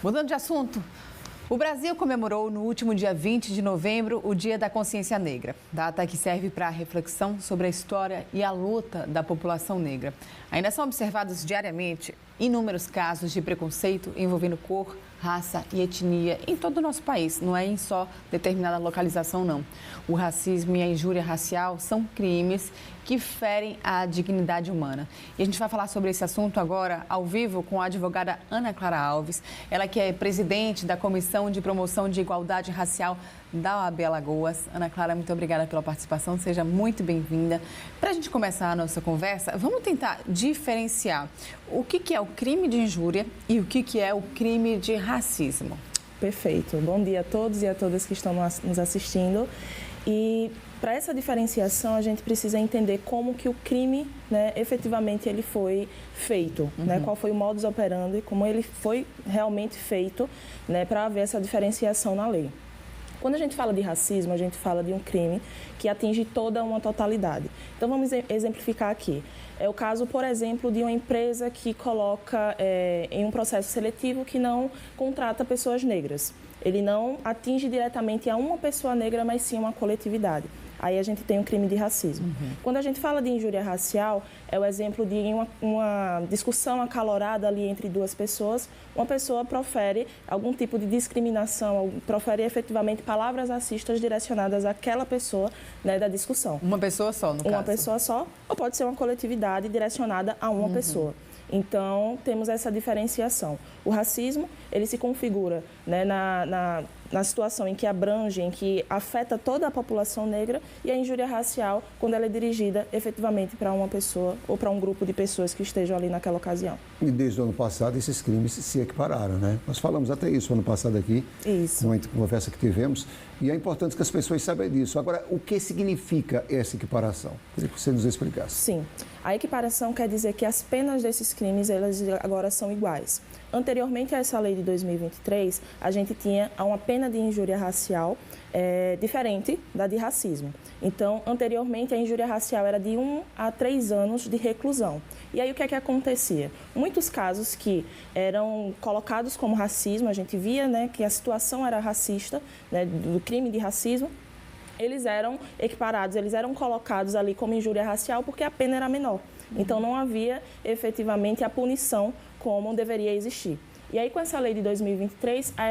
Mudando de assunto, o Brasil comemorou no último dia 20 de novembro o Dia da Consciência Negra, data que serve para a reflexão sobre a história e a luta da população negra. Ainda são observados diariamente inúmeros casos de preconceito envolvendo cor, raça e etnia em todo o nosso país, não é em só determinada localização, não. O racismo e a injúria racial são crimes que ferem a dignidade humana. E a gente vai falar sobre esse assunto agora, ao vivo, com a advogada Ana Clara Alves, ela que é presidente da Comissão de Promoção de Igualdade Racial da OAB Alagoas. Ana Clara, muito obrigada pela participação, seja muito bem-vinda. Para a gente começar a nossa conversa, vamos tentar diferenciar o que é o crime de injúria e o que é o crime de racismo. Perfeito. Bom dia a todos e a todas que estão nos assistindo. E para essa diferenciação, a gente precisa entender como que o crime, efetivamente ele foi feito, qual foi o modus operandi, como ele foi realmente feito, para haver essa diferenciação na lei. Quando a gente fala de racismo, a gente fala de um crime que atinge toda uma totalidade. Então, vamos exemplificar aqui. É o caso, por exemplo, de uma empresa que coloca em um processo seletivo que não contrata pessoas negras. Ele não atinge diretamente a uma pessoa negra, mas sim uma coletividade. Aí a gente tem um crime de racismo. Quando a gente fala de injúria racial, é o exemplo de uma discussão acalorada ali entre duas pessoas, uma pessoa profere algum tipo de discriminação, profere efetivamente palavras racistas direcionadas àquela pessoa da discussão. Uma pessoa só, no caso? Uma pessoa só, ou pode ser uma coletividade direcionada a uma pessoa. Então, temos essa diferenciação. O racismo, ele se configura na situação em que abrange, em que afeta toda a população negra, e a injúria racial, quando ela é dirigida efetivamente para uma pessoa ou para um grupo de pessoas que estejam ali naquela ocasião. E desde o ano passado, esses crimes se equipararam, né? Nós falamos até isso ano passado aqui, numa conversa que tivemos, e é importante que as pessoas saibam disso. Agora, o que significa essa equiparação? Queria que você nos explicasse. Sim. A equiparação quer dizer que as penas desses crimes, elas agora são iguais. Anteriormente a essa lei de 2023, a gente tinha uma pena de injúria racial diferente da de racismo. Então, anteriormente, a injúria racial era de 1 a 3 anos de reclusão. E aí, o que é que acontecia? Muitos casos que eram colocados como racismo, a gente via que a situação era racista, do crime de racismo, eles eram equiparados, eles eram colocados ali como injúria racial porque a pena era menor. Então, não havia efetivamente a punição como deveria existir. E aí, com essa lei de 2023, há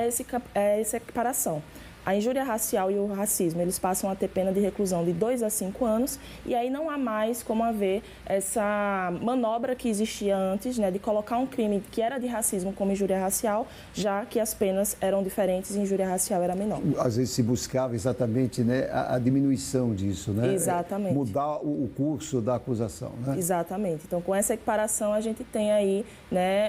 essa equiparação. A injúria racial e o racismo, eles passam a ter pena de reclusão de 2 a 5 anos, e aí não há mais como haver essa manobra que existia antes, de colocar um crime que era de racismo como injúria racial, já que as penas eram diferentes e a injúria racial era menor. Às vezes se buscava exatamente a diminuição disso, Exatamente. Mudar o curso da acusação, Exatamente. Então, com essa equiparação, a gente tem aí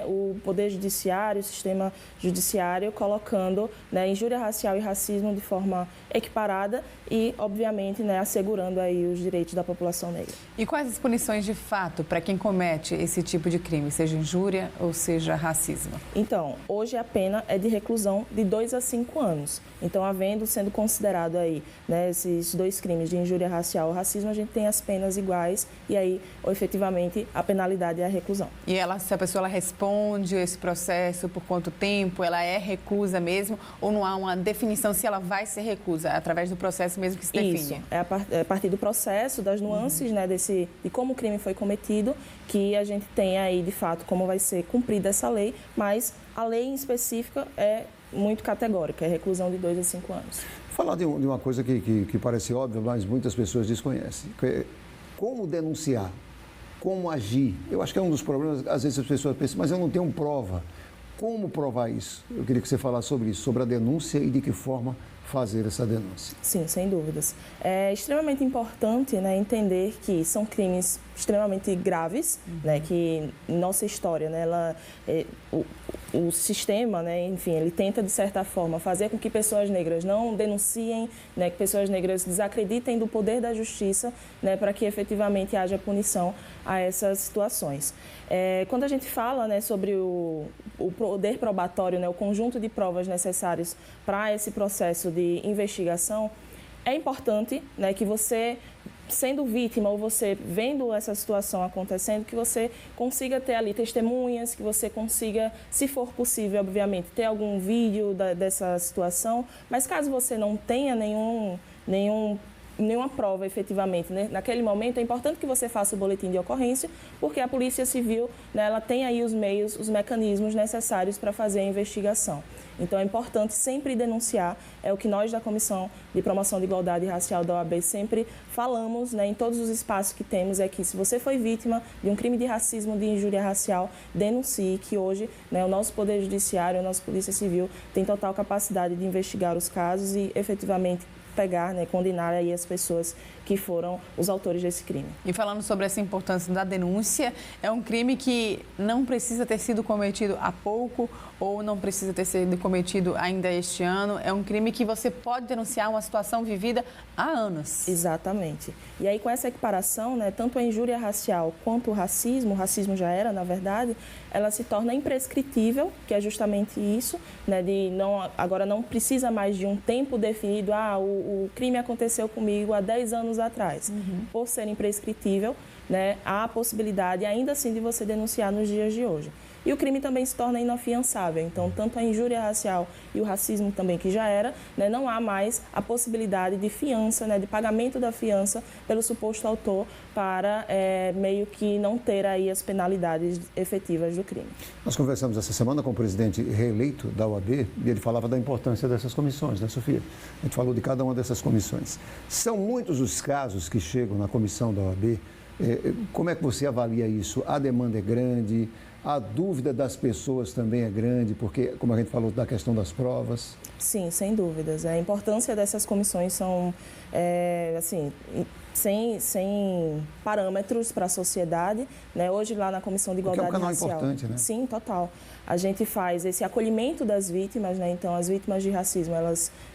o Poder Judiciário, o sistema judiciário, colocando injúria racial e racismo de forma equiparada e, obviamente, assegurando aí os direitos da população negra. E quais as punições de fato para quem comete esse tipo de crime, seja injúria ou seja racismo? Então, hoje a pena é de reclusão de 2 a 5 anos. Então, sendo considerado aí esses dois crimes de injúria racial ou racismo, a gente tem as penas iguais e aí, efetivamente, a penalidade é a reclusão. E se a pessoa responde esse processo, por quanto tempo, ela é recusa mesmo ou não há uma definição se ela vai ser recusa? É através do processo mesmo que se define? Isso, é a partir do processo, das nuances de como o crime foi cometido, que a gente tem aí, de fato, como vai ser cumprida essa lei, mas a lei em específica é muito categórica, é reclusão de 2 a 5 anos. Falar de uma coisa que parece óbvia, mas muitas pessoas desconhecem. Como denunciar? Como agir? Eu acho que é um dos problemas, às vezes as pessoas pensam, mas eu não tenho prova. Como provar isso? Eu queria que você falasse sobre isso, sobre a denúncia e de que forma fazer essa denúncia. Sim, sem dúvidas. É extremamente importante entender que são crimes extremamente graves, que nossa história, o sistema, enfim, ele tenta, de certa forma, fazer com que pessoas negras não denunciem, que pessoas negras desacreditem do poder da justiça, para que efetivamente haja punição a essas situações. Quando a gente fala sobre o poder probatório, o conjunto de provas necessários para esse processo de investigação, é importante que você sendo vítima ou você vendo essa situação acontecendo, que você consiga ter ali testemunhas, que você consiga, se for possível, obviamente, ter algum vídeo dessa situação, mas caso você não tenha nenhuma prova efetivamente, né? Naquele momento é importante que você faça o boletim de ocorrência, porque a Polícia Civil, né, ela tem aí os meios, os mecanismos necessários para fazer a investigação. Então é importante sempre denunciar, é o que nós da Comissão de Promoção de Igualdade Racial da OAB sempre falamos, né, em todos os espaços que temos, é que se você foi vítima de um crime de racismo, de injúria racial, denuncie, que hoje, né, o nosso Poder Judiciário, a nossa Polícia Civil tem total capacidade de investigar os casos e efetivamente pegar, né, condenar aí as pessoas que foram os autores desse crime. E falando sobre essa importância da denúncia, é um crime que não precisa ter sido cometido há pouco ou não precisa ter sido cometido ainda este ano. É um crime que você pode denunciar uma situação vivida há anos. Exatamente. E aí, com essa equiparação, né, tanto a injúria racial quanto o racismo já era, na verdade, ela se torna imprescritível, que é justamente isso, né, agora não precisa mais de um tempo definido, o crime aconteceu comigo há 10 anos atrás. Por ser imprescritível, né, há a possibilidade ainda assim de você denunciar nos dias de hoje. E o crime também se torna inafiançável. Então, tanto a injúria racial e o racismo também, que já era, né, não há mais a possibilidade de fiança, né, de pagamento da fiança pelo suposto autor para meio que não ter aí as penalidades efetivas do crime. Nós conversamos essa semana com o presidente reeleito da OAB e ele falava da importância dessas comissões, né, Sofia? A gente falou de cada uma dessas comissões. São muitos os casos que chegam na comissão da OAB. Como é que você avalia isso? A demanda é grande? A dúvida das pessoas também é grande, porque, como a gente falou, da questão das provas. Sim, sem dúvidas. A importância dessas comissões são, assim, sem parâmetros para a sociedade, né? Hoje, lá na Comissão de Igualdade Racial... Porque é um canal importante, né? Sim, total. A gente faz esse acolhimento das vítimas, né? Então, as vítimas de racismo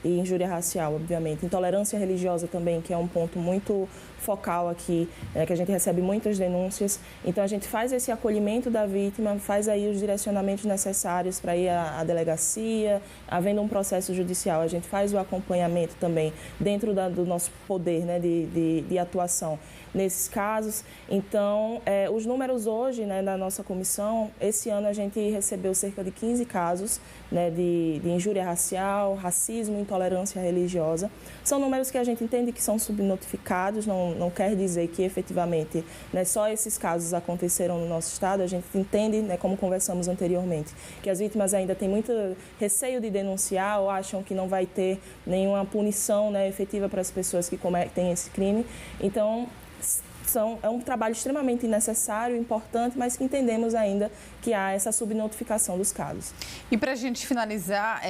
e injúria racial, obviamente. Intolerância religiosa também, que é um ponto muito focal aqui, que a gente recebe muitas denúncias. Então, a gente faz esse acolhimento da vítima, faz aí os direcionamentos necessários para ir à delegacia, havendo um processo judicial. A gente faz o acompanhamento também dentro do nosso poder, né, de atuação nesses casos. Então, os números hoje, né, da nossa comissão, esse ano a gente recebeu cerca de 15 casos, né, de injúria racial, racismo, intolerância religiosa. São números que a gente entende que são subnotificados, não quer dizer que efetivamente, né, só esses casos aconteceram no nosso estado. A gente entende, né, como conversamos anteriormente, que as vítimas ainda têm muito receio de denunciar ou acham que não vai ter nenhuma punição, né, efetiva para as pessoas que cometem esse crime. Então, é um trabalho extremamente necessário, importante, mas que entendemos ainda que há essa subnotificação dos casos. E para a gente finalizar,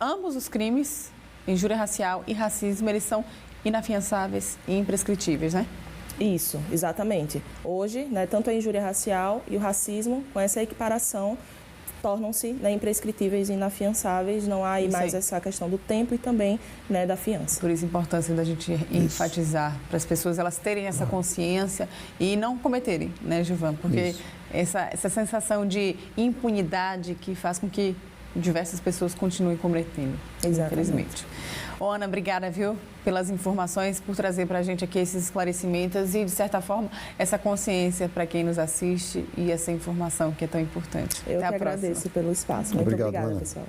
ambos os crimes, injúria racial e racismo, eles são inafiançáveis e imprescritíveis, né? Isso, exatamente. Hoje, né, tanto a injúria racial e o racismo, com essa equiparação, tornam-se, né, imprescritíveis e inafiançáveis. Não há aí mais essa questão do tempo e também, né, da fiança. Por isso a importância da gente enfatizar para as pessoas elas terem essa consciência e não cometerem, né, Gilvan? Porque essa sensação de impunidade que faz com que diversas pessoas continuem cometendo, infelizmente. Ana, obrigada, viu, pelas informações, por trazer para a gente aqui esses esclarecimentos e, de certa forma, essa consciência para quem nos assiste e essa informação que é tão importante. Eu que agradeço pelo espaço. Muito obrigada, pessoal.